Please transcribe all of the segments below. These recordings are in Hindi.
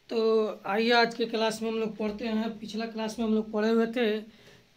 तो आइए आज के क्लास में हम लोग पढ़ते हैं। पिछला क्लास में हम लोग पढ़े हुए थे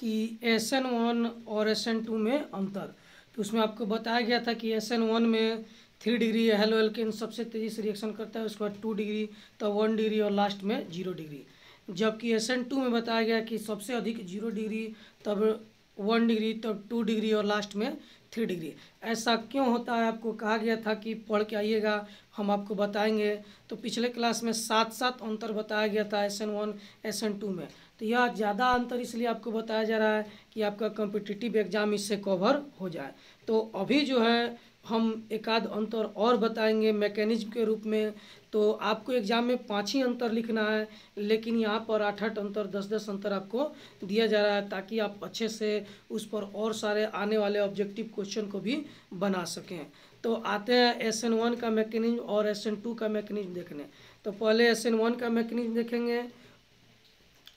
कि SN1 और SN2 में अंतर। तो उसमें आपको बताया गया था कि SN1 में 3 डिग्री हेलो एल्केन सबसे तेज़ी से रिएक्शन करता है, उसके बाद 2 डिग्री, तो 1 डिग्री और लास्ट में 0 डिग्री। जबकि SN2 में बताया गया कि सबसे अधिक 0 डिग्री, तब 1 डिग्री, तब 2 डिग्री और लास्ट में 3 डिग्री। ऐसा क्यों होता है आपको कहा गया था कि पढ़ के आइएगा, हम आपको बताएंगे। तो पिछले क्लास में 7 अंतर बताया गया था SN1 SN2 में। तो यह ज़्यादा अंतर इसलिए आपको बताया जा रहा है कि आपका कॉम्पिटिटिव एग्जाम इससे कवर हो जाए। तो अभी जो है हम एक आध अंतर और बताएंगे मैकेनिज्म के रूप में। तो आपको एग्जाम में 5 ही अंतर लिखना है, लेकिन यहाँ पर 8 अंतर 10 अंतर आपको दिया जा रहा है, ताकि आप अच्छे से उस पर और सारे आने वाले ऑब्जेक्टिव क्वेश्चन को भी बना सकें। तो आते हैं SN1 का मैकेनिज्म और SN2 का मैकेनिज्म देखने। तो पहले SN1 का मैकेनिज्म देखेंगे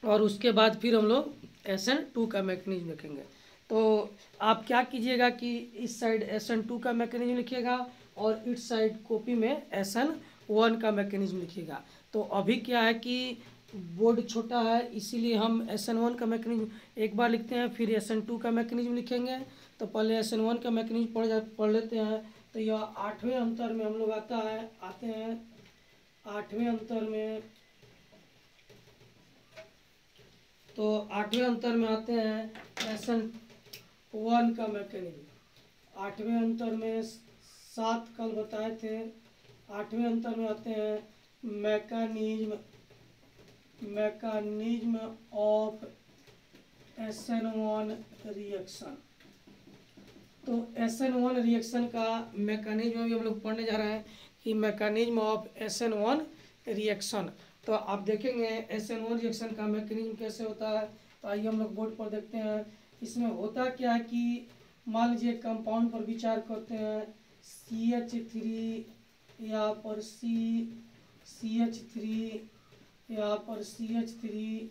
और उसके बाद फिर हम लोग SN2 का मैकेनिज्म देखेंगे। तो आप क्या कीजिएगा कि इस साइड SN2 का मैकेनिज्म लिखिएगा और इस साइड कॉपी में SN1 का मैकेनिज्म लिखिएगा। तो अभी क्या है कि बोर्ड छोटा है, इसीलिए हम SN1 का मैकेनिज्म एक बार लिखते हैं, फिर SN2 का मैकेनिज्म लिखेंगे। तो पहले SN1 का मैकेनिज्म पढ़ लेते हैं। तो यह 8वें अंतर में हम लोग आते हैं 8वें अंतर में। तो 8वें अंतर में आते हैं SN1 का मैकेनिज्म। 8वें अंतर में 7 कल बताए थे। 8वें अंतर में आते हैं मैकेनिज्म ऑफ SN1 रिएक्शन। तो SN1 रिएक्शन का मैकेनिज्म भी हम लोग पढ़ने जा रहे हैं कि मैकेनिज्म ऑफ SN1 रिएक्शन। तो आप देखेंगे SN1 रिएक्शन का मैकेनिज्म कैसे होता है। तो आइए हम लोग बोर्ड पर देखते हैं। इसमें होता क्या है कि मान लीजिए कंपाउंड पर विचार करते हैं, CH3, यहाँ पर CH3, यहाँ पर CH3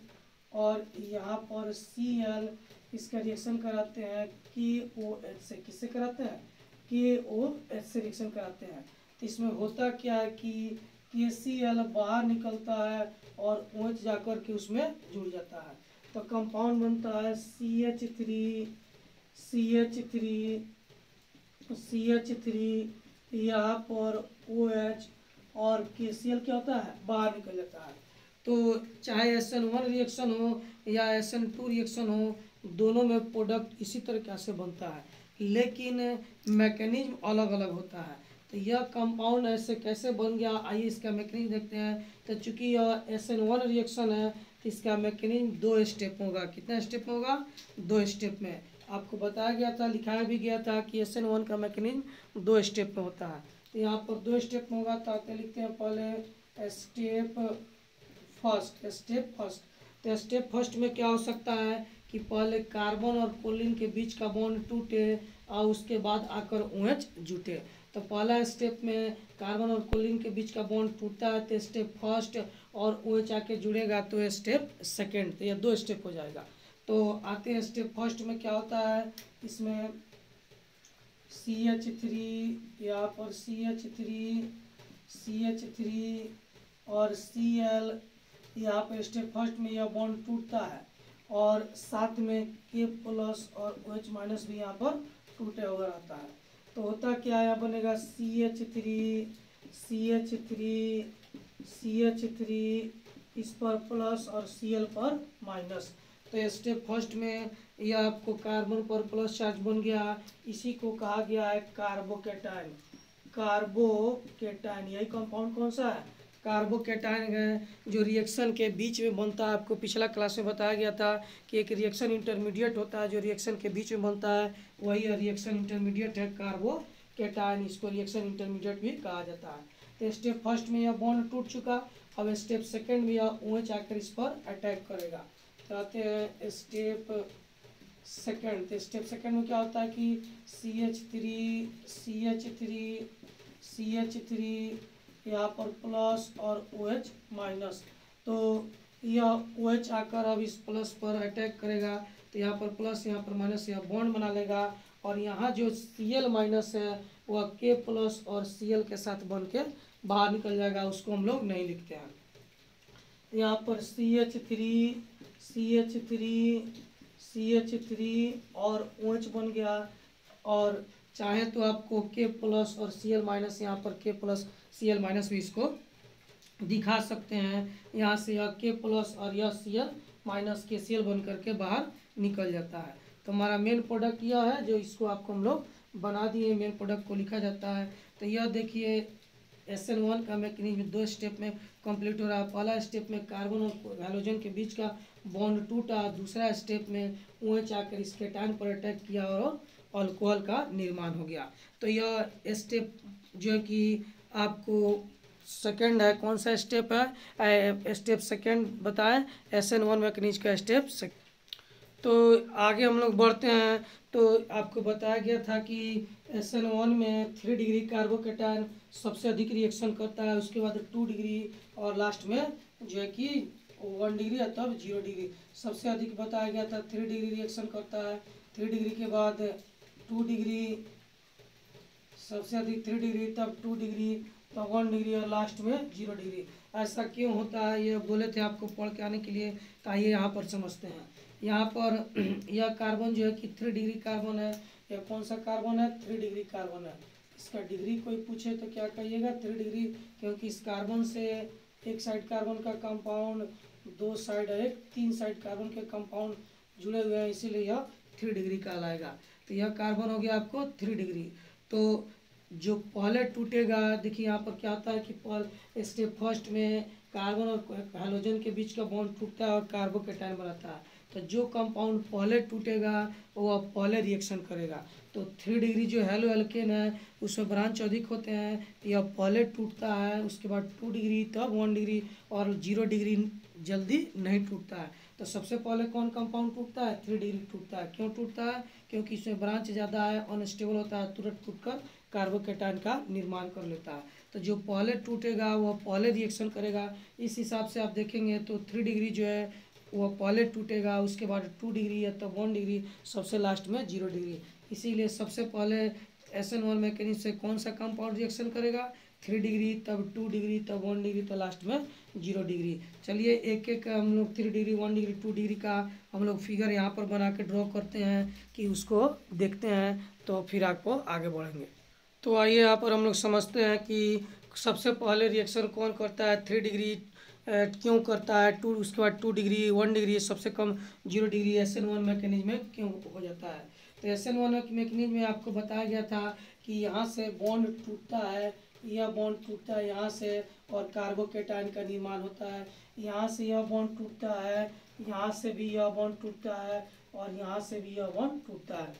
और यहाँ पर Cl। इसका रिएक्शन कराते हैं KOH से। किससे कराते हैं? KOH से रिएक्शन कराते हैं। तो इसमें होता क्या है कि KCl बाहर निकलता है और OH जाकर के उसमें जुड़ जाता है। तो कंपाउंड बनता है CH3 यहाँ पर OH और KCl क्या होता है? बाहर निकल जाता है। तो चाहे SN1 रिएक्शन हो या SN2 रिएक्शन हो, दोनों में प्रोडक्ट इसी तरीके से बनता है, लेकिन मैकेनिज्म अलग अलग होता है। तो यह कंपाउंड ऐसे कैसे बन गया, आइए इसका मैकेनिज्म देखते हैं। तो चूंकि यह SN1 रिएक्शन है, तो इसका मैकेनिज्म 2 स्टेप होगा। कितना स्टेप होगा? 2 स्टेप में। आपको बताया गया था, लिखाया भी गया था कि SN1 का मैकेनिज्म 2 स्टेप में होता है। तो यहाँ पर 2 स्टेप में होगा। तो आते लिखते हैं पहले स्टेप फर्स्ट। तो स्टेप फर्स्ट में क्या हो सकता है कि पहले कार्बन और कोलिन के बीच का बॉन्ड टूटे और उसके बाद आकर OH जुटे। तो पहला स्टेप में कार्बन और कोलिन के बीच का बॉन्ड टूटता है, तो स्टेप फर्स्ट, और OH आके जुड़ेगा तो स्टेप सेकेंड। तो यह 2 स्टेप हो जाएगा। तो आते हैं स्टेप फर्स्ट में क्या होता है। इसमें CH3, यहाँ पर CH3 और Cl, यहाँ पे स्टेप फर्स्ट में यह बॉन्ड टूटता है और साथ में K+ और OH- भी यहाँ पर टूटे हुए रहता है। तो होता क्या है, यहाँ बनेगा CH3 इस पर प्लस और Cl पर माइनस। तो स्टेप फर्स्ट में यह आपको कार्बन पर प्लस चार्ज बन गया। इसी को कहा गया है कार्बोकेटाइन। यही कंपाउंड कौन सा है? कार्बोकेटाइन है, जो रिएक्शन के बीच में बनता है। आपको पिछला क्लास में बताया गया था कि एक रिएक्शन इंटरमीडिएट होता है जो रिएक्शन के बीच में बनता है, वही रिएक्शन इंटरमीडिएट है कार्बोकेटाइन। इसको रिएक्शन इंटरमीडिएट भी कहा जाता है। तो स्टेप फर्स्ट में यह बॉन्ड टूट चुका। अब स्टेप सेकेंड में यह OH आकर इस पर अटैक करेगा। तो आते हैं स्टेप सेकेंड। तो स्टेप सेकेंड में क्या होता है कि CH3 यहाँ पर प्लस और OH-। तो यह OH आकर अब इस प्लस पर अटैक करेगा। तो यहाँ पर प्लस, यहाँ पर माइनस, यह बॉन्ड बना लेगा और यहाँ जो Cl- है वह K+ और Cl के साथ बन के बाहर निकल जाएगा। उसको हम लोग नहीं लिखते हैं। यहाँ पर CH3 और OH बन गया। और चाहे तो आपको K प्लस और Cl माइनस, यहाँ पर K प्लस Cl माइनस भी इसको दिखा सकते हैं। यहाँ से यह K प्लस और यह Cl माइनस KCl बन करके बाहर निकल जाता है। तो हमारा मेन प्रोडक्ट यह है जो इसको आपको हम लोग बना दिए, मेन प्रोडक्ट को लिखा जाता है। तो यह देखिए SN1 का मैकेनिज्म 2 स्टेप में कंप्लीट हो रहा है। पहला स्टेप में कार्बन और हैलोजन के बीच का बॉन्ड टूटा, दूसरा स्टेप में OH आकर इस केटायन पर अटैक किया और अल्कोहल का निर्माण हो गया। तो यह स्टेप जो है कि आपको सेकंड है। कौन सा स्टेप है? स्टेप सेकंड बताएं, SN1 मैकेनिज्म का स्टेप सेकंड। तो आगे हम लोग बढ़ते हैं। तो आपको बताया गया था कि SN1 में 3 डिग्री कार्बोकेटायन सबसे अधिक रिएक्शन करता है, उसके बाद 2 डिग्री और लास्ट में जो है कि 1 डिग्री और तब 0 डिग्री। सबसे अधिक बताया गया था 3 डिग्री रिएक्शन करता है, 3 डिग्री के बाद 2 डिग्री, सबसे अधिक 3 डिग्री, तब 2 डिग्री, तब 1 डिग्री और लास्ट में 0 डिग्री। ऐसा क्यों होता है ये बोले थे आपको पढ़ के आने के लिए, तो आइए यहाँ पर समझते हैं। यहाँ पर यह कार्बन जो है कि 3 डिग्री कार्बन है। यह कौन सा कार्बन है? 3 डिग्री कार्बन है। इसका डिग्री कोई पूछे तो क्या कहिएगा? 3 डिग्री, क्योंकि इस कार्बन से एक साइड कार्बन का कंपाउंड, 2 साइड है, 3 साइड कार्बन के कंपाउंड जुड़े हुए हैं, इसीलिए यह 3 डिग्री कहलाएगा। तो यह कार्बन हो गया आपको 3 डिग्री। तो जो पहले टूटेगा, देखिए यहाँ पर क्या होता है कि स्टेप फर्स्ट में कार्बन और हैलोजन के बीच का बॉन्ड टूटता है और कार्बोकेटायन बनाता है। तो जो कंपाउंड पहले टूटेगा वो अब पहले रिएक्शन करेगा। तो 3 डिग्री जो हेलो एल्केन है उसमें ब्रांच अधिक होते हैं, यह पहले टूटता है, उसके बाद 2 डिग्री, तब 1 डिग्री और 0 डिग्री जल्दी नहीं टूटता है। तो सबसे पहले कौन कंपाउंड टूटता है? 3 डिग्री टूटता है। क्यों टूटता है? क्योंकि इसमें ब्रांच ज़्यादा है, अनस्टेबल होता है, तुरंत टूटकर कार्बोकेटायन का निर्माण कर लेता है। तो जो पहले टूटेगा वह पहले रिएक्शन करेगा। इस हिसाब से आप देखेंगे तो 3 डिग्री जो है वह पहले टूटेगा, उसके बाद 2 डिग्री है, तब 1 डिग्री, सबसे लास्ट में 0 डिग्री। इसीलिए सबसे पहले SN1 मैकेनिज्म से कौन सा कंपाउंड रिएक्शन करेगा? 3 डिग्री, तब 2 डिग्री, तब 1 डिग्री, तो लास्ट में 0 डिग्री। चलिए एक एक हम लोग 3 डिग्री, 1 डिग्री, 2 डिग्री का हम लोग फिगर यहाँ पर बना के ड्रॉ करते हैं कि उसको देखते हैं, तो फिर आपको आगे बढ़ेंगे। तो आइए यहाँ पर हम लोग समझते हैं कि सबसे पहले रिएक्शन कौन करता है। 3 डिग्री क्यों करता है, 2, उसके बाद 2 डिग्री, 1 डिग्री, सबसे कम 0 डिग्री SN1 मैकेनिज्म में क्यों हो जाता है। तो SN1 मैकेनिज्म में आपको बताया गया था कि यहाँ से बॉन्ड टूटता है, यह बॉन्ड टूटता है यहाँ से और कार्बोकेटायन का निर्माण होता है। यहाँ से यह बॉन्ड टूटता है, यहाँ से भी यह बॉन्ड टूटता है और यहाँ से भी यह बॉन्ड टूटता है,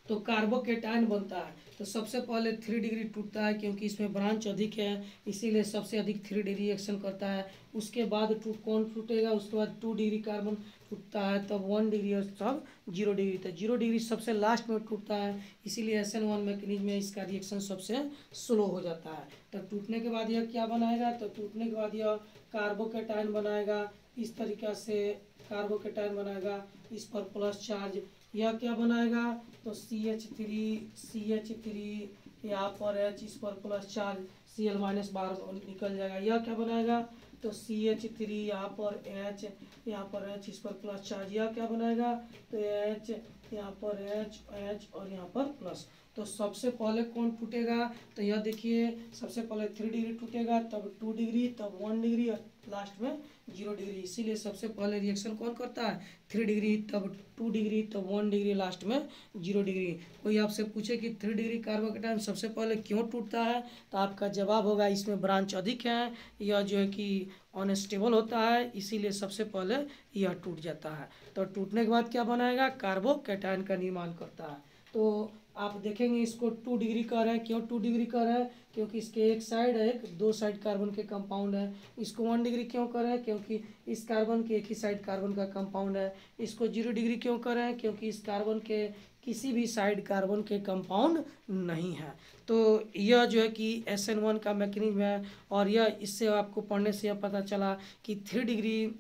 तो कार्बोकेटायन बनता है। तो सबसे पहले 3 डिग्री टूटता है क्योंकि इसमें ब्रांच अधिक है, इसीलिए सबसे अधिक 3 डिग्री रिएक्शन करता है। उसके बाद कौन टूटेगा? उसके बाद 2 डिग्री कार्बन टूटता है, तब 1 डिग्री और तब 0 डिग्री। तो 0 डिग्री सबसे लास्ट में टूटता है, इसीलिए SN1 मैकेनिज्म में इसका रिएक्शन सबसे स्लो हो जाता है। तो टूटने के बाद यह क्या बनाएगा? तो टूटने के बाद यह कार्बोकेटायन बनाएगा, इस तरीक़ा से कार्बोकेटायन बनाएगा, इस पर प्लस चार्ज। यह क्या बनाएगा? तो CH3 यहाँ पर H, इस पर प्लस चार्ज, Cl माइनस बाहर निकल जाएगा। यह क्या बनाएगा? तो CH3 यहाँ पर H, यहाँ पर H, इस पर प्लस चार्ज। यह क्या बनाएगा? तो H, यहाँ पर H और यहाँ पर प्लस। तो सबसे पहले कौन टूटेगा? तो यह देखिए सबसे पहले 3 डिग्री टूटेगा, तब 2 डिग्री, तब 1 डिग्री और लास्ट में 0 डिग्री। इसीलिए सबसे पहले रिएक्शन कौन करता है? 3 डिग्री, तब 2 डिग्री, तब 1 डिग्री, लास्ट में 0 डिग्री। कोई आपसे पूछे कि 3 डिग्री कार्बोकेटायन सबसे पहले क्यों टूटता है, तो आपका जवाब होगा इसमें ब्रांच अधिक है, यह जो है कि अनस्टेबल होता है, इसीलिए सबसे पहले यह टूट जाता है। तो टूटने के बाद क्या बनाएगा? कार्बोकेटायन का निर्माण करता है। तो आप देखेंगे इसको 2 डिग्री कर रहे हैं। क्यों 2 डिग्री कर रहे हैं? क्योंकि इसके एक साइड है, 2 साइड कार्बन के कंपाउंड है। इसको 1 डिग्री क्यों कर रहे हैं? क्योंकि इस कार्बन के एक ही साइड कार्बन का कंपाउंड है। इसको 0 डिग्री क्यों कर रहे हैं? क्योंकि इस कार्बन के किसी भी साइड कार्बन के कंपाउंड नहीं है। तो यह जो है कि SN1 का मैकेनिज्म है, और यह इससे आपको पढ़ने से यह पता चला कि 3 डिग्री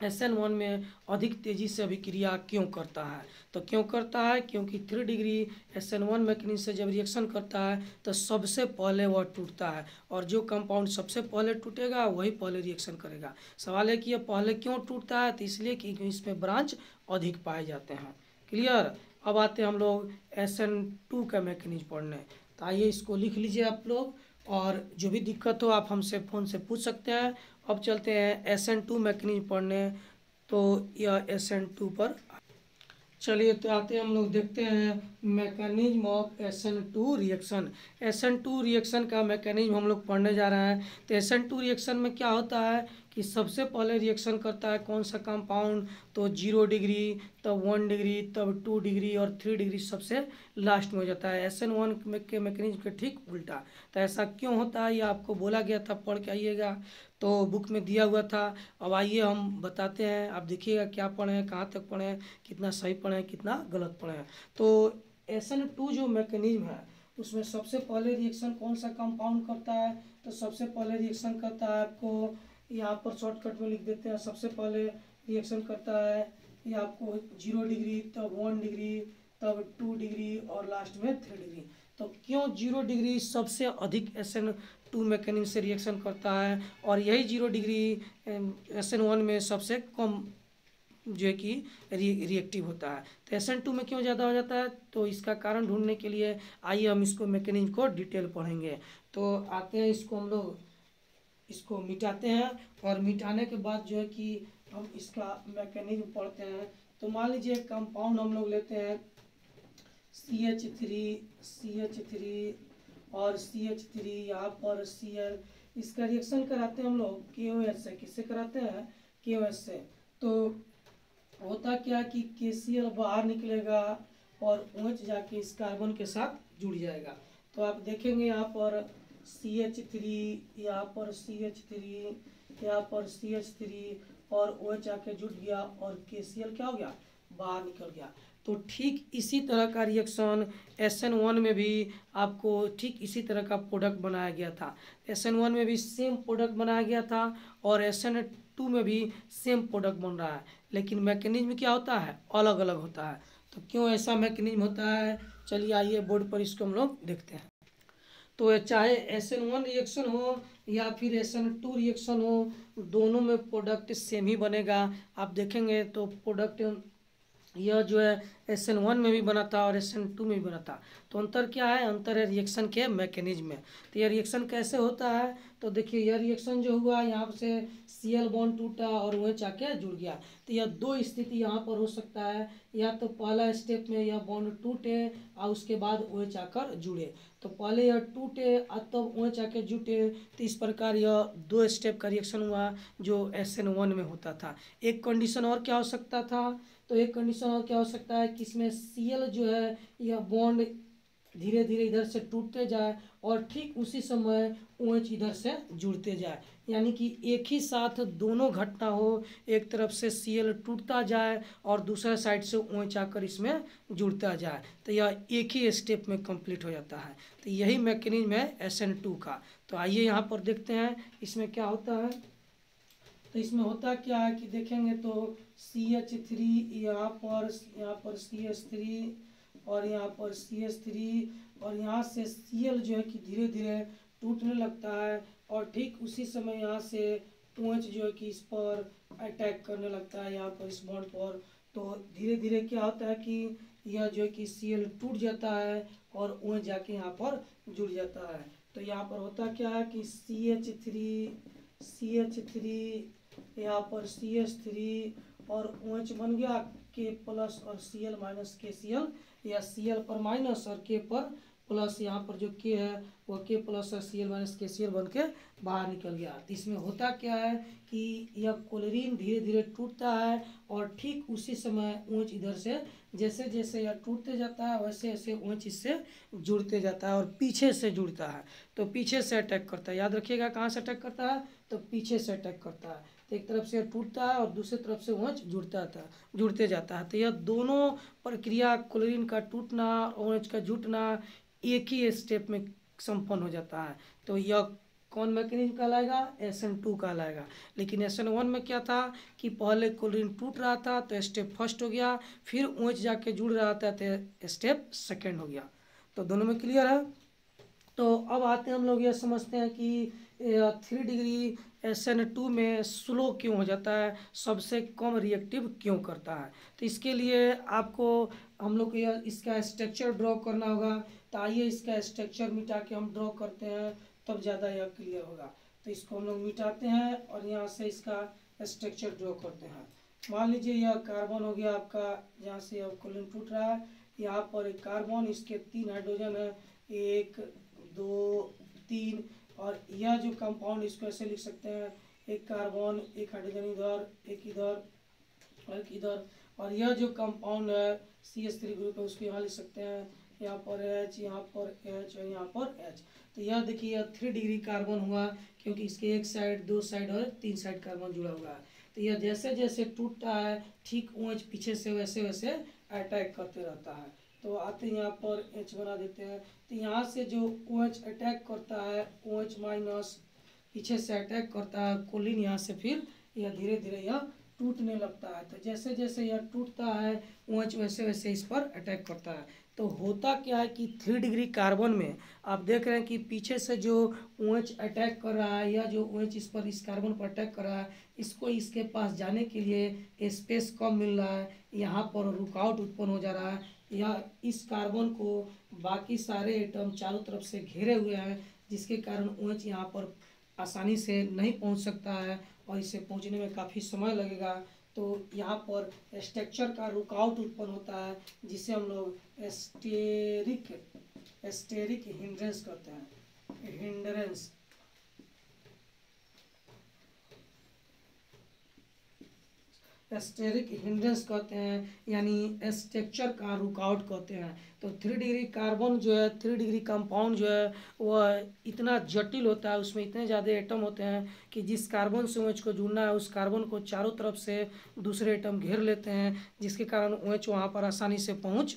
SN1 में अधिक तेजी से अभिक्रिया क्यों करता है? तो क्यों करता है? क्योंकि 3 डिग्री SN1 मैकेनिज्म से जब रिएक्शन करता है तो सबसे पहले वह टूटता है, और जो कंपाउंड सबसे पहले टूटेगा वही पहले रिएक्शन करेगा। सवाल है कि यह पहले क्यों टूटता है? तो इसलिए कि इसमें ब्रांच अधिक पाए जाते हैं। क्लियर? अब आते हैं हम लोग SN2 का मैकेनिज्म पढ़ने। तो आइए इसको लिख लीजिए आप लोग, और जो भी दिक्कत हो आप हमसे फ़ोन से पूछ सकते हैं। अब चलते हैं SN2 मैकेनिज्म पढ़ने। तो यह SN2 पर चलिए, तो आते हैं हम लोग देखते हैं mechanism of SN2 reaction. SN2 reaction का मैकेनिज्म हम लोग पढ़ने जा रहे हैं। तो SN2 रिएक्शन में क्या होता है कि सबसे पहले रिएक्शन करता है कौन सा कंपाउंड? तो 0 डिग्री, तब 1 डिग्री, तब 2 डिग्री और 3 डिग्री सबसे लास्ट में हो जाता है। SN1 के मैकेनिज्म के ठीक उल्टा। तो ऐसा क्यों होता है ये आपको बोला गया था, पढ़ के आइएगा, तो बुक में दिया हुआ था। अब आइए हम बताते हैं, आप देखिएगा क्या पढ़े हैं, कहाँ तक पढ़े हैं, कितना सही पढ़े हैं, कितना गलत पढ़े हैं। तो SN2 जो मैकेनिज्म है उसमें सबसे पहले रिएक्शन कौन सा कंपाउंड करता है? तो सबसे पहले रिएक्शन करता है, आपको यहाँ पर शॉर्टकट में लिख देते हैं, सबसे पहले रिएक्शन करता है ये आपको 0 डिग्री, तब 1 डिग्री, तब 2 डिग्री और लास्ट में 3 डिग्री। तो क्यों 0 डिग्री सबसे अधिक SN2 मैकेनिज्म से रिएक्शन करता है, और यही 0 डिग्री SN1 में सबसे कम जो है कि रिएक्टिव होता है? तो SN2 में क्यों ज़्यादा हो जाता है? तो इसका कारण ढूंढने के लिए आइए हम इसको मैकेनिज्म को डिटेल पढ़ेंगे। तो आते हैं, इसको हम लोग इसको मिटाते हैं, और मिटाने के बाद जो है कि हम इसका मैकेनिज्म पढ़ते हैं। तो मान लीजिए कंपाउंड हम लोग लेते हैं CH3 और CH3, यहाँ पर Cl, इसका रिएक्शन कराते हैं हम लोग KOH से। किससे कराते हैं? KOH से। तो होता क्या कि KCl बाहर निकलेगा और OH जाके इस कार्बन के साथ जुड़ जाएगा। तो आप देखेंगे यहाँ पर CH3, यहाँ पर CH3, यहाँ पर CH3 और OH आके जुड़ गया, और KCl क्या हो गया? बाहर निकल गया। तो ठीक इसी तरह का रिएक्शन SN1 में भी आपको ठीक इसी तरह का प्रोडक्ट बनाया गया था। SN1 में भी सेम प्रोडक्ट बनाया गया था, और SN2 में भी सेम प्रोडक्ट बन रहा है, लेकिन मैकेनिज्म क्या होता है? अलग अलग होता है। तो क्यों ऐसा मैकेनिज्म होता है? चलिए आइए बोर्ड पर इसको हम लोग देखते हैं। तो चाहे SN1 रिएक्शन हो या फिर SN2 रिएक्शन हो, दोनों में प्रोडक्ट सेम ही बनेगा। आप देखेंगे तो प्रोडक्ट यह जो है SN1 में भी बना था और SN2 में भी बना था। तो अंतर क्या है? अंतर है रिएक्शन के मैकेनिज्म में। तो यह रिएक्शन कैसे होता है? तो देखिए, यह रिएक्शन जो हुआ, यहाँ से Cl बॉन्ड टूटा और OH आके जुड़ गया। तो यह दो स्थिति यहाँ पर हो सकता है, या तो पहला स्टेप में यह बॉन्ड टूटे और उसके बाद OH आकर जुड़े। तो पहले यह टूटे और तब OH आके जुटे। तो इस प्रकार यह दो स्टेप का रिएक्शन हुआ जो SN1 में होता था। एक कंडीशन और क्या हो सकता था? तो एक कंडीशन और क्या हो सकता है कि इसमें Cl जो है यह बॉन्ड धीरे धीरे इधर से टूटते जाए, और ठीक उसी समय OH इधर से जुड़ते जाए, यानी कि एक ही साथ दोनों घटना हो। एक तरफ से Cl टूटता जाए और दूसरा साइड से OH आकर इसमें जुड़ता जाए, तो यह एक ही स्टेप में कंप्लीट हो जाता है। तो यही मैकेनिज्म है SN2 का। तो आइए यहाँ पर देखते हैं इसमें क्या होता है। तो इसमें होता क्या है कि देखेंगे तो CH3, यहाँ पर CH3 और यहाँ पर CH3, और यहाँ से Cl जो है कि धीरे धीरे टूटने लगता है, और ठीक उसी समय यहाँ से OH जो है कि इस पर अटैक करने लगता है, यहाँ पर इस बॉन्ड पर। तो धीरे धीरे क्या होता है कि यह जो है कि Cl टूट जाता है और OH जाके यहाँ पर जुड़ जाता है। तो यहाँ पर होता क्या है कि CH3 यहाँ पर CH3 और OH बन गया K प्लस और Cl माइनस KCl, या Cl पर माइनस और K पर प्लस, यहाँ पर जो K है वो K प्लस और Cl माइनस KCl बन के बाहर निकल गया। तो इसमें होता क्या है कि यह क्लोरीन धीरे धीरे टूटता है, और ठीक उसी समय OH इधर से जैसे जैसे यह टूटते जाता है वैसे वैसे OH इससे जुड़ते जाता है, और पीछे से जुड़ता है। तो पीछे से अटैक करता है, याद रखिएगा कहाँ से अटैक करता है? तो पीछे से अटैक करता है। तो एक तरफ से टूटता है और दूसरी तरफ से OH जुड़ते जाता है। तो यह दोनों प्रक्रिया, क्लोरीन का टूटना और OH का जुटना, एक ही स्टेप में संपन्न हो जाता है। तो यह कौन मैकेनिज्म कहलाएगा, SN2 कहलाएगा। लेकिन SN1 में क्या था कि पहले कोलिन टूट रहा था तो स्टेप फर्स्ट हो गया, फिर OH जाके जुड़ रहा था तो स्टेप सेकेंड हो गया। तो दोनों में क्लियर है। तो अब आते हैं हम लोग ये समझते हैं कि 3 डिग्री SN2 में स्लो क्यों हो जाता है, सबसे कम रिएक्टिव क्यों करता है। तो इसके लिए आपको हम लोग को इसका स्ट्रक्चर ड्रॉ करना होगा। तो आइए इसका स्ट्रक्चर मिटा के हम ड्रॉ करते हैं, तब ज़्यादा यह क्लियर होगा। तो इसको हम लोग मिटाते हैं और यहाँ से इसका स्ट्रक्चर ड्रॉ करते हैं। मान लीजिए यह कार्बन हो गया आपका, जहाँ से अब कोलिन टूट रहा है, यहाँ पर एक कार्बन, इसके 3 हाइड्रोजन है, 1 2 3, और यह जो कंपाउंड इसको ऐसे लिख सकते हैं, एक कार्बन, एक हाइड्रोजन इधर, एक इधर और एक इधर, और यह जो कंपाउंड है CH3 ग्रुप है उसको यहाँ लिख सकते हैं, यहाँ पर H, यहाँ पर H और यहाँ पर H। तो यह देखिए यह 3 डिग्री कार्बन हुआ, क्योंकि इसके एक साइड, 2 साइड और 3 साइड कार्बन जुड़ा हुआ है। तो यह जैसे जैसे टूटता है ठीक OH पीछे से वैसे वैसे अटैक करते रहता है। तो आते हैं यहाँ पर H बना देते हैं। तो यहाँ से जो OH अटैक करता है, OH माइनस पीछे से अटैक करता है कोलिन, यहाँ से फिर यह धीरे धीरे यह टूटने लगता है। तो जैसे जैसे यह टूटता है OH वैसे वैसे इस पर अटैक करता है। तो होता क्या है कि 3 डिग्री कार्बन में आप देख रहे हैं कि पीछे से जो OH अटैक कर रहा है, या जो OH इस कार्बन पर अटैक कर रहा है, इसको इसके पास जाने के लिए स्पेस कम मिल रहा है, यहाँ पर रुकावट उत्पन्न हो जा रहा है, या इस कार्बन को बाकी सारे एटम चारों तरफ से घेरे हुए हैं, जिसके कारण OH यहाँ पर आसानी से नहीं पहुँच सकता है और इसे पहुँचने में काफ़ी समय लगेगा। तो यहाँ पर स्ट्रक्चर का रुकावट उत्पन्न होता है, जिसे हम लोग एस्टेरिक हिंड्रेंस कहते हैं, हिंड्रेंस। एस्टेरिक हिंड्रेंस कहते हैं, यानी स्ट्रक्चर का रुकावट कहते हैं। तो 3 डिग्री कार्बन जो है, 3 डिग्री कंपाउंड जो है वह इतना जटिल होता है, उसमें इतने ज़्यादा एटम होते हैं कि जिस कार्बन से OH को जुड़ना है उस कार्बन को चारों तरफ से दूसरे एटम घेर लेते हैं, जिसके कारण OH वहाँ पर आसानी से पहुँच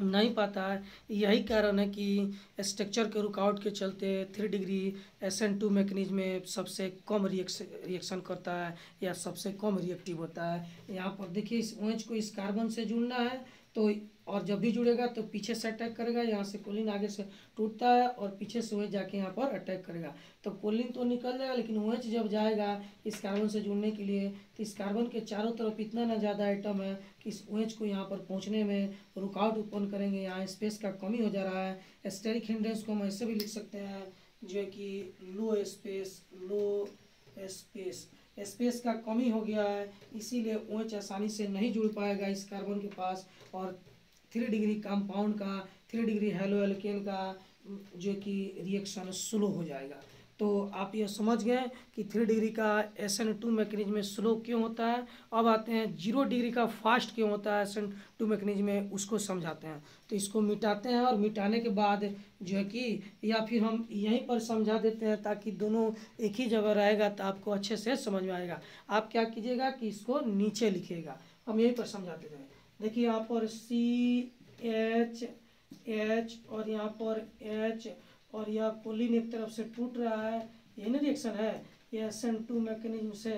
नहीं पाता है। यही कारण है कि स्ट्रक्चर के रुकावट के चलते 3 डिग्री SN2 मैकेनिज्म में सबसे कम रिएक्शन करता है, या सबसे कम रिएक्टिव होता है। यहाँ पर देखिए इस OH को इस कार्बन से जुड़ना है, तो और जब भी जुड़ेगा तो पीछे से अटैक करेगा, यहाँ से कोलिन आगे से टूटता है और पीछे से OH जाके यहाँ पर अटैक करेगा। तो कोलिन तो निकल जाएगा, लेकिन OH जब जाएगा इस कार्बन से जुड़ने के लिए, तो इस कार्बन के चारों तरफ इतना ना ज़्यादा आइटम है कि इस OH को यहाँ पर पहुँचने में रुकावट उत्पन्न करेंगे, यहाँ स्पेस का कमी हो जा रहा है। एस्टेरिक हिंड्रेंस को हम ऐसे भी लिख सकते हैं, जो है कि लो स्पेस का कमी हो गया है, इसीलिए OH आसानी से नहीं जुड़ पाएगा इस कार्बन के पास, और 3 डिग्री कंपाउंड का, 3 डिग्री हेलो एल्केन का जो कि रिएक्शन स्लो हो जाएगा। तो आप ये समझ गए कि 3 डिग्री का SN2 मैकेनिज्म में स्लो क्यों होता है। अब आते हैं 0 डिग्री का फास्ट क्यों होता है SN2 मैकेनिज्म में, उसको समझाते हैं। तो इसको मिटाते हैं, और मिटाने के बाद जो है कि, या फिर हम यहीं पर समझा देते हैं ताकि दोनों एक ही जगह रहेगा तो आपको अच्छे से समझ में आएगा। आप क्या कीजिएगा कि इसको नीचे लिखिएगा, हम यहीं पर समझाते हैं। देखिए यहाँ पर CH और यहाँ पर H, और यह कोलिन एक तरफ से टूट रहा है, यही ना रिएक्शन है ये SN2 मैकेनिज्म से।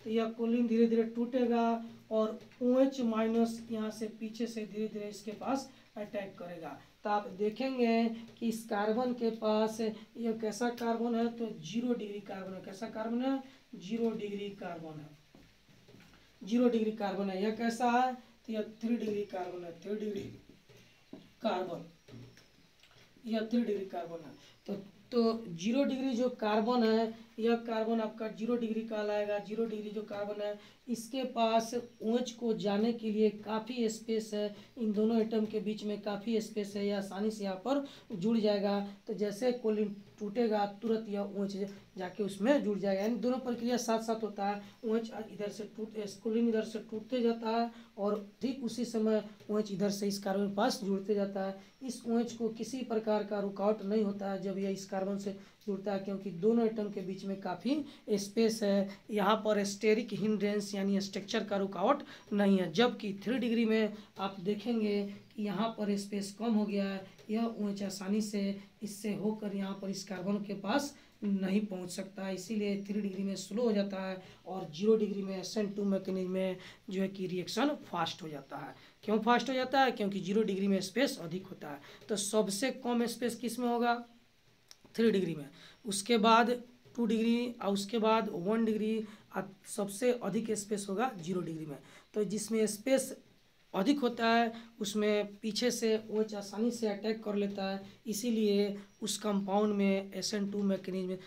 तो यह कोलिन धीरे धीरे टूटेगा और OH माइनस यहाँ से पीछे से धीरे धीरे इसके पास अटैक करेगा। तो आप देखेंगे कि इस कार्बन के पास यह कैसा कार्बन है, तो 0 डिग्री कार्बन है। कैसा कार्बन है? 0 डिग्री कार्बन है। 0 डिग्री कार्बन है। यह कैसा है? तो यह 3 डिग्री कार्बन है। 3 डिग्री कार्बन, यह 3 डिग्री कार्बन है। तो 0 डिग्री जो कार्बन है, यह कार्बन आपका 0 डिग्री कहलाएगा। 0 डिग्री जो कार्बन है, इसके पास OH को जाने के लिए काफ़ी स्पेस है, इन दोनों एटम के बीच में काफ़ी स्पेस है, यह आसानी से यहाँ पर जुड़ जाएगा। तो जैसे कोलिन टूटेगा तुरंत यह OH जाके उसमें जुड़ जाएगा, यानी दोनों प्रक्रिया साथ साथ होता है। OH इधर से कोलिन इधर से टूटते जाता है और ठीक उसी समय OH इधर से इस कार्बन के पास जुड़ते जाता है। इस OH को किसी प्रकार का रुकावट नहीं होता है जब यह इस कार्बन से जुड़ता है, क्योंकि दोनों एटम के बीच में काफ़ी स्पेस है। यहाँ पर स्टेरिक हिंड्रेंस यानी स्ट्रक्चर का रुकावट नहीं है। जबकि 3 डिग्री में आप देखेंगे कि यहाँ पर स्पेस कम हो गया है, यह OH आसानी से इससे होकर यहाँ पर इस कार्बन के पास नहीं पहुंच सकता, इसीलिए 3 डिग्री में स्लो हो जाता है और 0 डिग्री में SN2 मैकेनिज्म में जो है कि रिएक्शन फास्ट हो जाता है। क्यों फास्ट हो जाता है? क्योंकि 0 डिग्री में स्पेस अधिक होता है। तो सबसे कम स्पेस किस में होगा? 3 डिग्री में, उसके बाद 2 डिग्री और उसके बाद 1 डिग्री, सबसे अधिक स्पेस होगा 0 डिग्री में। तो जिसमें स्पेस अधिक होता है उसमें पीछे से OH आसानी से अटैक कर लेता है, इसीलिए उस कंपाउंड में SN2 मैकेनिज्म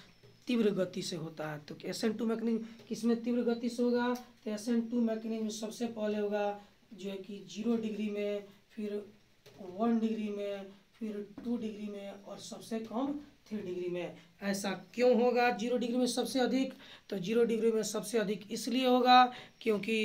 तीव्र गति से होता है। तो SN2 मैकेनिज्म किसमें तीव्र गति से होगा? तो SN2 मैकेनिज्म सबसे पहले होगा जो है कि 0 डिग्री में, फिर 1 डिग्री में, फिर 2 डिग्री में और सबसे कम 3 डिग्री में। ऐसा क्यों होगा 0 डिग्री में सबसे अधिक? तो 0 डिग्री में सबसे अधिक इसलिए होगा क्योंकि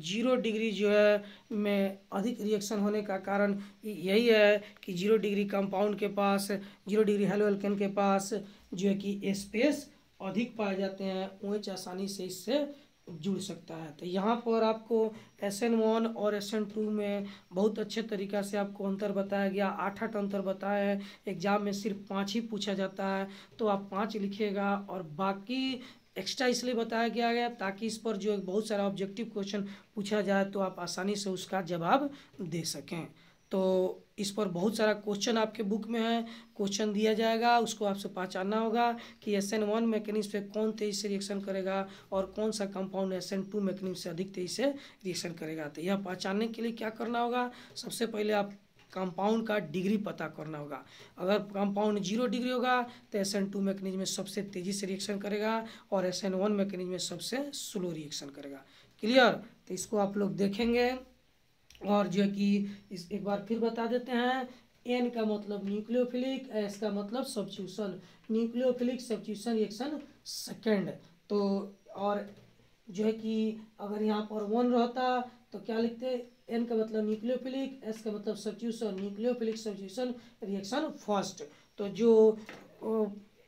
0 डिग्री जो है में अधिक रिएक्शन होने का कारण यही है कि 0 डिग्री कंपाउंड के पास, 0 डिग्री हेलोएल्केन के पास जो है कि स्पेस अधिक पाए जाते हैं, OH आसानी से इससे जुड़ सकता है। तो यहाँ पर आपको SN1 और SN2 में बहुत अच्छे तरीक़ा से आपको अंतर बताया गया, 8 अंतर बताया है। एग्जाम में सिर्फ 5 ही पूछा जाता है, तो आप 5 लिखिएगा और बाकी एक्स्ट्रा इसलिए बताया गया ताकि इस पर जो बहुत सारा ऑब्जेक्टिव क्वेश्चन पूछा जाए तो आप आसानी से उसका जवाब दे सकें। तो इस पर बहुत सारा क्वेश्चन आपके बुक में है, क्वेश्चन दिया जाएगा, उसको आपसे पहचानना होगा कि SN1 मैकेनिज्म से कौन तेजी से रिएक्शन करेगा और कौन सा कंपाउंड SN2 मैकेनिज्म से अधिक तेजी से रिएक्शन करेगा। तो यह पहचानने के लिए क्या करना होगा? सबसे पहले आप कंपाउंड का डिग्री पता करना होगा। अगर कंपाउंड 0 डिग्री होगा तो SN2 मैकेनिज्म में सबसे तेज़ी से रिएक्शन करेगा और SN1 मैकेनिज्म में सबसे स्लो रिएक्शन करेगा। क्लियर? तो इसको आप लोग देखेंगे और जो है कि इस एक बार फिर बता देते हैं। N का मतलब न्यूक्लियोफिलिक, S का मतलब substitution, nucleophilic substitution reaction second. तो और जो है कि अगर यहाँ पर 1 रहता तो क्या लिखते? N का मतलब न्यूक्लियोफिलिक, S का मतलब substitution, nucleophilic substitution reaction first. तो जो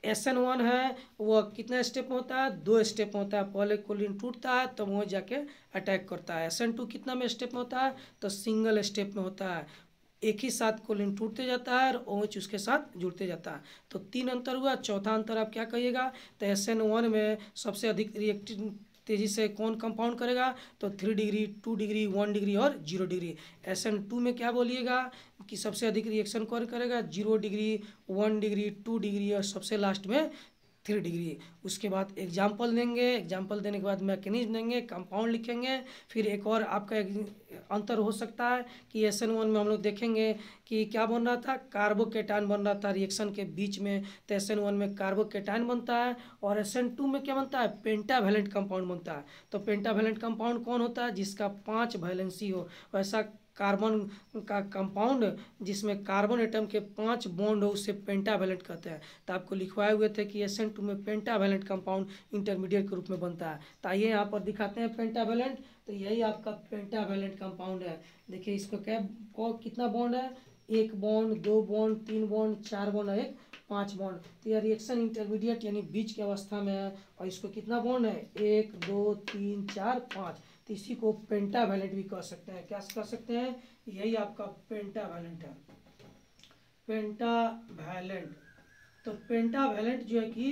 SN1 है वह कितने स्टेप में होता है? 2 स्टेप में होता है। पहले कोलिन टूटता है तब वो जाके अटैक करता है। SN2 कितना में स्टेप में होता है? तो सिंगल स्टेप में होता है, एक ही साथ कोलिन टूटते जाता है और OH उसके साथ जुड़ते जाता है। तो 3 अंतर हुआ। चौथा अंतर आप क्या कहिएगा? तो SN1 में सबसे अधिक रिएक्टिव तेज़ी से कौन कंपाउंड करेगा? तो 3 डिग्री, 2 डिग्री, 1 डिग्री और 0 डिग्री। SN2 में क्या बोलिएगा कि सबसे अधिक रिएक्शन कौन करेगा? 0 डिग्री, 1 डिग्री, 2 डिग्री और सबसे लास्ट में 3 डिग्री। उसके बाद एग्जाम्पल देंगे, एग्जाम्पल देने के बाद मैकेनिज्म देंगे, कंपाउंड लिखेंगे। फिर एक और आपका अंतर हो सकता है कि SN1 में हम लोग देखेंगे कि क्या बन रहा था? कार्बोकेटायन बन रहा था रिएक्शन के बीच में। तो SN1 में कार्बोकेटायन बनता है और SN2 में क्या बनता है? पेंटावैलेंट कंपाउंड बनता है। तो पेंटावैलेंट कंपाउंड कौन होता है? जिसका 5 वैलेंसी हो। वैसा कार्बन का कंपाउंड जिसमें कार्बन एटम के 5 बॉन्ड हो उसे पेंटावैलेंट कहते हैं। तो आपको लिखवाए हुए थे कि SN2 में पेंटावैलेंट कंपाउंड इंटरमीडिएट के रूप में बनता है। तो आइए यहाँ पर दिखाते हैं पेंटावैलेंट। तो यही आपका पेंटावैलेंट कंपाउंड है। देखिए इसको कितना बॉन्ड है? 1 बॉन्ड, 2 बॉन्ड, 3 बॉन्ड, 4 बॉन्ड और 5 बॉन्ड। तो यह रिएक्शन इंटरमीडिएट यानी बीच की अवस्था में है और इसको कितना बॉन्ड है? 1, 2, 3, 4, 5। तो इसी को पेंटावैलेंट भी कह सकते हैं। क्या कह सकते हैं? यही आपका पेंटावैलेंट है, पेंटावैलेंट। तो पेंटावैलेंट जो है कि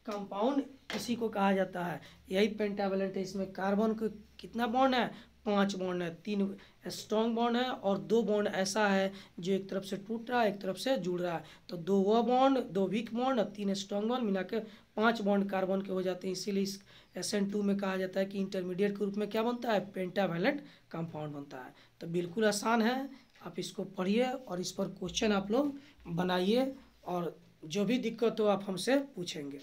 कंपाउंड इसी को कहा जाता है, यही पेंटावैलेंट है। इसमें कार्बन को कितना बॉन्ड है? 5 बॉन्ड है, 3 स्ट्रॉन्ग बॉन्ड है और 2 बॉन्ड ऐसा है जो एक तरफ से टूट रहा है एक तरफ से जुड़ रहा है। तो 2 वह बॉन्ड, 2 वीक बॉन्ड और 3 स्ट्रॉन्ग बॉन्ड मिला के 5 बॉन्ड कार्बन के हो जाते हैं। इसीलिए इस SN2 में कहा जाता है कि इंटरमीडिएट के रूप में क्या बनता है? पेंटावैलेंट कंपाउंड बनता है। तो बिल्कुल आसान है, आप इसको पढ़िए और इस पर क्वेश्चन आप लोग बनाइए और जो भी दिक्कत हो आप हमसे पूछेंगे।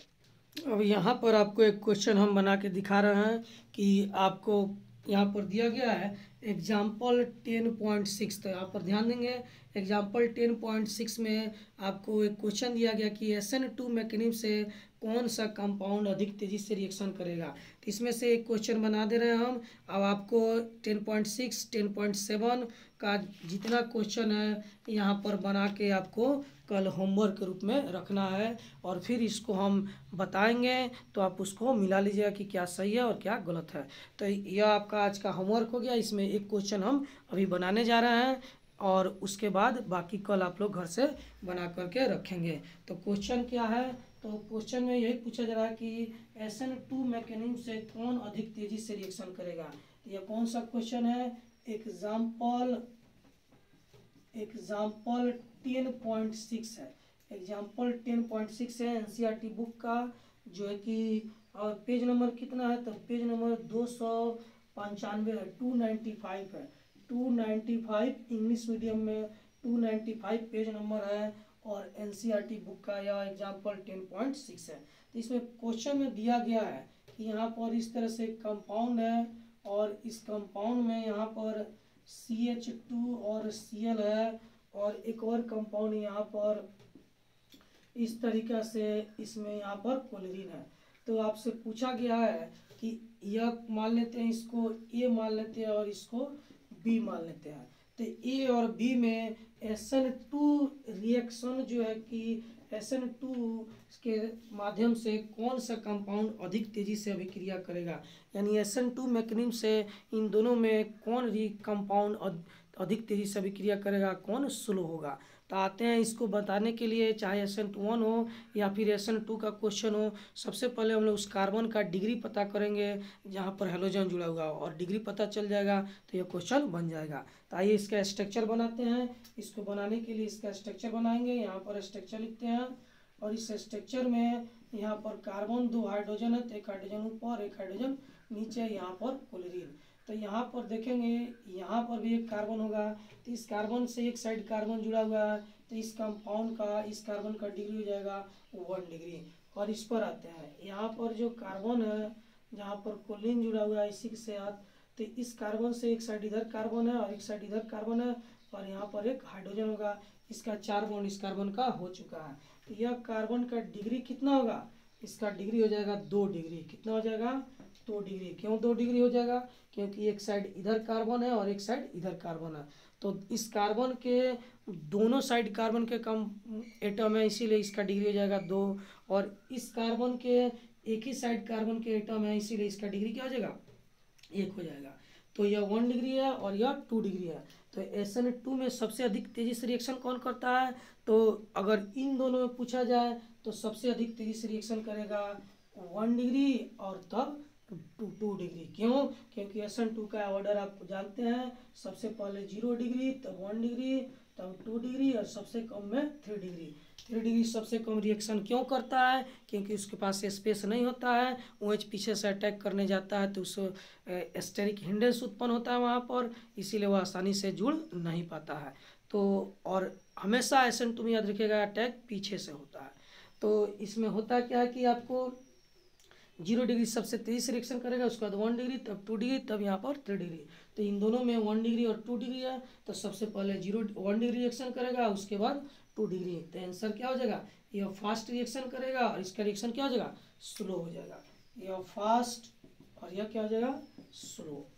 अब यहाँ पर आपको एक क्वेश्चन हम बना के दिखा रहे हैं कि आपको यहाँ पर दिया गया है एग्जाम्पल 10.6। तो यहाँ पर ध्यान देंगे, एग्जाम्पल 10.6 में आपको एक क्वेश्चन दिया गया कि SN2 मैकेनिज्म से कौन सा कंपाउंड अधिक तेज़ी से रिएक्शन करेगा। तो इसमें से एक क्वेश्चन बना दे रहे हैं हम। अब आपको 10.6, 10.7 का जितना क्वेश्चन है यहाँ पर बना के आपको कल होमवर्क के रूप में रखना है और फिर इसको हम बताएंगे तो आप उसको मिला लीजिएगा कि क्या सही है और क्या गलत है। तो यह आपका आज का होमवर्क हो गया। इसमें एक क्वेश्चन हम अभी बनाने जा रहे हैं और उसके बाद बाकी कल आप लोग घर से बना करके रखेंगे। तो क्वेश्चन क्या है? तो क्वेश्चन में यही पूछा जा रहा है कि SN2 मैकेनिज्म से कौन अधिक तेजी से रिएक्शन करेगा। तो यह कौन सा क्वेश्चन है, एग्जाम्पल 10.6 है, एग्जाम्पल 10.6 है NCERT बुक का, जो है कि और पेज नंबर कितना है, तो पेज नंबर 295 है, 295 है, 295 इंग्लिश मीडियम में 295 पेज नंबर है और NCERT बुक का यह एग्जाम्पल 10.6 है। तो इसमें क्वेश्चन में दिया गया है कि यहाँ पर इस तरह से कंपाउंड है और इस कंपाउंड में यहाँ पर CH2 और Cl है और एक और कंपाउंड यहाँ पर इस तरीका से इसमें यहाँ पर क्लोरीन है। तो आपसे पूछा गया है कि यह मान लेते हैं, इसको A मान लेते हैं और इसको B मान लेते हैं। तो A और B में SN2 रिएक्शन जो है कि SN2 के माध्यम से कौन सा कंपाउंड अधिक तेजी से अभिक्रिया करेगा, यानी SN2 मैकेनिज्म से इन दोनों में कौन कंपाउंड अधिक तेजी से अभिक्रिया करेगा, कौन स्लो होगा। तो आते हैं इसको बताने के लिए, चाहे SN1 हो या फिर SN2 का क्वेश्चन हो, सबसे पहले हम लोग उस कार्बन का डिग्री पता करेंगे जहाँ पर हेलोजन जुड़ा हुआ हो, और डिग्री पता चल जाएगा तो यह क्वेश्चन बन जाएगा। तो आइए इसका स्ट्रक्चर बनाते हैं। इसको बनाने के लिए इसका स्ट्रक्चर बनाएंगे, यहाँ पर स्ट्रक्चर लिखते हैं और इस स्ट्रक्चर में यहाँ पर कार्बन 2 हाइड्रोजन है, तो एक हाइड्रोजन ऊपर एक हाइड्रोजन नीचे, यहाँ पर क्लोरीन। तो यहाँ पर देखेंगे यहाँ पर भी एक कार्बन होगा, तो इस कार्बन से एक साइड कार्बन जुड़ा हुआ है, तो इस कंपाउंड का इस कार्बन का डिग्री हो जाएगा 1 डिग्री। और इस पर आते हैं, यहाँ पर जो कार्बन है जहाँ पर क्लोरीन जुड़ा हुआ है इसी के साथ, तो इस कार्बन से एक साइड इधर कार्बन है और एक साइड इधर कार्बन है और यहाँ पर एक हाइड्रोजन होगा, इसका 4 बॉन्ड इस कार्बन का हो चुका है। तो यह कार्बन का डिग्री कितना होगा, इसका डिग्री हो जाएगा 2 डिग्री। कितना हो जाएगा, 2 डिग्री। क्यों 2 डिग्री हो जाएगा, क्योंकि एक साइड इधर कार्बन है और एक साइड इधर कार्बन है, तो इस कार्बन के दोनों साइड कार्बन के कम एटम है, इसीलिए इसका डिग्री हो जाएगा 2, और इस कार्बन के एक ही साइड कार्बन के एटम है, इसीलिए इसका डिग्री क्या हो जाएगा, 1 हो जाएगा। तो यह 1 डिग्री है और यह 2 डिग्री है। तो SN2 में सबसे अधिक तेजी से रिएक्शन कौन करता है, तो अगर इन दोनों में पूछा जाए तो सबसे अधिक तेजी से रिएक्शन करेगा 1 डिग्री और तब 2 डिग्री। क्यों, क्योंकि SN2 का ऑर्डर आप जानते हैं, सबसे पहले 0 डिग्री, तब 1 डिग्री, तब 2 डिग्री और सबसे कम में 3 डिग्री। 3 डिग्री सबसे कम रिएक्शन क्यों करता है, क्योंकि उसके पास स्पेस नहीं होता है, OH पीछे से अटैक करने जाता है तो उसको स्टेरिक हिंड्रेंस उत्पन्न होता है वहाँ पर, इसीलिए वह आसानी से जुड़ नहीं पाता है। तो और हमेशा SN2 में याद रखिएगा अटैक पीछे से होता है। तो इसमें होता क्या है कि आपको 0 डिग्री सबसे तेजी से रिएक्शन करेगा, उसके बाद 1 डिग्री, तब 2 डिग्री, तब यहाँ पर 3 डिग्री। तो इन दोनों में 1 डिग्री और 2 डिग्री है, तो सबसे पहले 1 डिग्री रिएक्शन करेगा, उसके बाद 2 डिग्री। तो आंसर क्या हो जाएगा, यह फास्ट रिएक्शन करेगा और इसका रिएक्शन क्या हो जाएगा, स्लो हो जाएगा। यह फास्ट और यह क्या हो जाएगा, स्लो।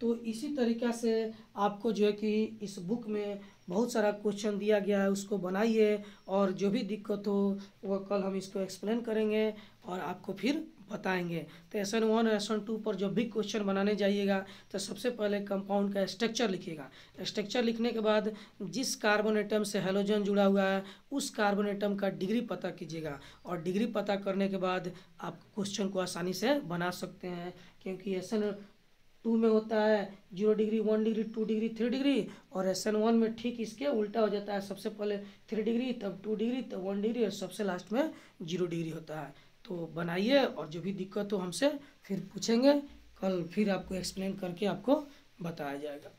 तो इसी तरीक़ा से आपको जो है कि इस बुक में बहुत सारा क्वेश्चन दिया गया है, उसको बनाइए और जो भी दिक्कत हो वह कल हम इसको एक्सप्लेन करेंगे और आपको फिर बताएंगे। तो SN1 और SN2 पर जब भी क्वेश्चन बनाने जाइएगा तो सबसे पहले कंपाउंड का स्ट्रक्चर लिखिएगा। स्ट्रक्चर लिखने के बाद जिस कार्बन एटम से हेलोजन जुड़ा हुआ है उस कार्बन एटम का डिग्री पता कीजिएगा, और डिग्री पता करने के बाद आप क्वेश्चन को आसानी से बना सकते हैं। क्योंकि SN2 में होता है 0 डिग्री, 1 डिग्री, 2 डिग्री, 3 डिग्री, और SN1 में ठीक इसके उल्टा हो जाता है, सबसे पहले 3 डिग्री, तब 2 डिग्री, तब 1 डिग्री और सबसे लास्ट में 0 डिग्री होता है। तो बनाइए और जो भी दिक्कत हो हमसे फिर पूछेंगे, कल फिर आपको एक्सप्लेन करके आपको बताया जाएगा।